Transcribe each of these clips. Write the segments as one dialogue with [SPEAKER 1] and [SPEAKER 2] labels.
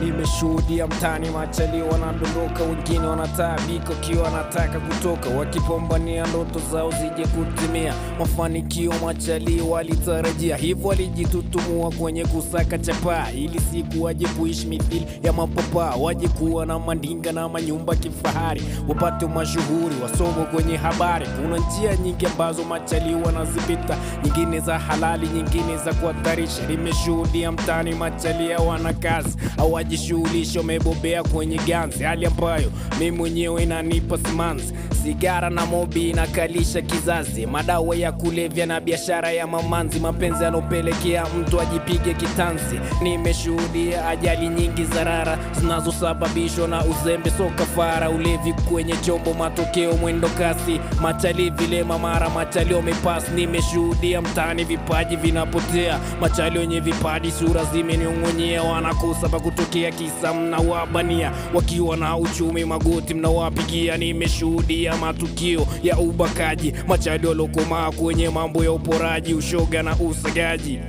[SPEAKER 1] Nimeshuhudia mtani machali wanadondoka, wengine wanataabika kiwa wanataka kutoka, wakipombania ndoto zao zije kutimia. Mafanikio machali walitarajia, hivyo walijitutumua kwenye kusaka chapa, ili siku waje kuishi mithili ya mapapa, waje kuwa na mandinga na manyumba kifahari, wapate mashuhuri, wasomo kwenye habari. Kuna njia nyingi ambazo machali wanazipita, nyingine za halali, nyingine za kuhatarisha. Nimeshuhudia mtani machali wana kazi, hawajishughulisha, wamebobea kwenye ganzi, hali ambayo mimi mwenyewe inanipa simanzi. Sigara na mobi inakalisha kizazi, madawa ya kulevya na biashara ya mamanzi, mapenzi yanopelekea mtu ajipige kitanzi. Nimeshuhudia ajali nyingi zarara zinazosababishwa na uzembe, so kafara ulevi kwenye chombo, matokeo mwendo kasi, machali vile mamara, machali wamepasi. Nimeshuhudia mtani vipaji vinapotea, machali wenye vipaji sura zimeniongonyea, wanakosa pa kutokea kisa mnawabania, wakiwa na uchumi magoti mnawapigia. Nimeshuhudia matukio ya ubakaji, machali walokomaa kwenye mambo ya uporaji, ushoga na usagaji,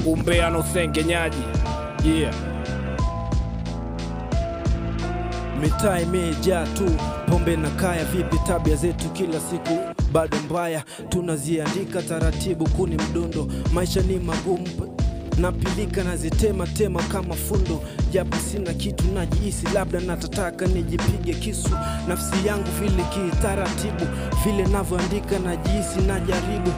[SPEAKER 1] umbea na usengenyaji.
[SPEAKER 2] Mitaa imejaa tu pombe na kaya, vipi tabia zetu kila siku bado mbaya, tunaziandika taratibu kuni mdundo. Maisha ni magumu, napilika nazitema tema kama fundo, japo sina kitu najihisi labda natataka nijipige kisu. Nafsi yangu vile kitaratibu, vile navyoandika najihisi najaribu,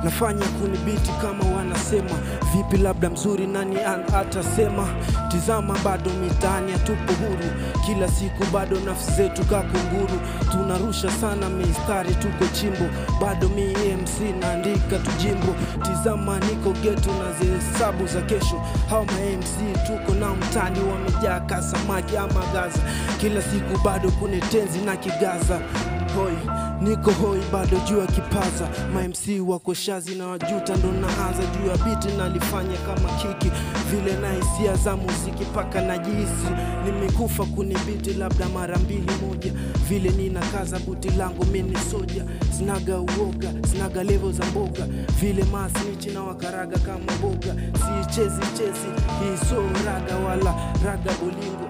[SPEAKER 2] nafanya kunibiti kama wanasema, vipi labda mzuri nani atasema. Tizama bado mitaani hatupo huru, kila siku bado nafsi zetu kakunguru, tunarusha sana mistari tuko chimbo, bado mi MC naandika tujimbo. Tizama niko geto na zihesabu za kesho, hao ma MC tuko na mtani wamejaa kasamaki ama Gaza, kila siku bado kune tenzi na kigaza. Hoi, niko hoi bado jua kipaza, ma MC wako shazi na wajuta ndo naanza juu ya biti nalifanya kama kiki, vile na hisia za muziki paka najihisi nimekufa kunibiti labda mara mbili moja, vile ninakaza buti langu mini soja, sinaga uoga, sinaga level za mboga, vile masnichi na wakaraga kama boga, si chezi hii so raga wala raga bolingo.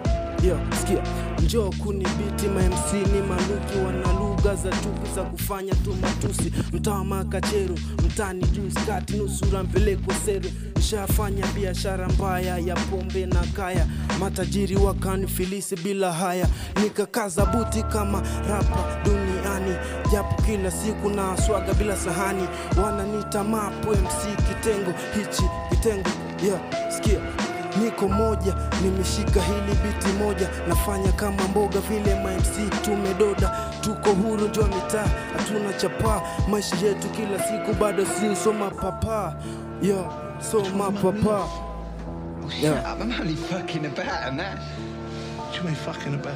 [SPEAKER 2] Sikia, njoo kunibiti ma MC ni maluki, wana lugha za tupi za kufanya tu matusi. Mtaa makachero, mtani juu skati nusura mpeleko sero, nishafanya biashara mbaya ya pombe na kaya, matajiri wakanifilisi bila haya, nikakaza buti kama rapa duniani, japo kila siku na swaga bila sahani, wananiita mapo MC kitengo hichi kitengo. Sikia, niko moja, nimeshika hili biti moja, nafanya kama mboga vile ma MC tumedoda, tuko huru jua mitaa hatuna chapa, maisha yetu kila siku bado si soma papa. Soma papa.
[SPEAKER 3] I'm only fucking about and that. What do you mean fucking about?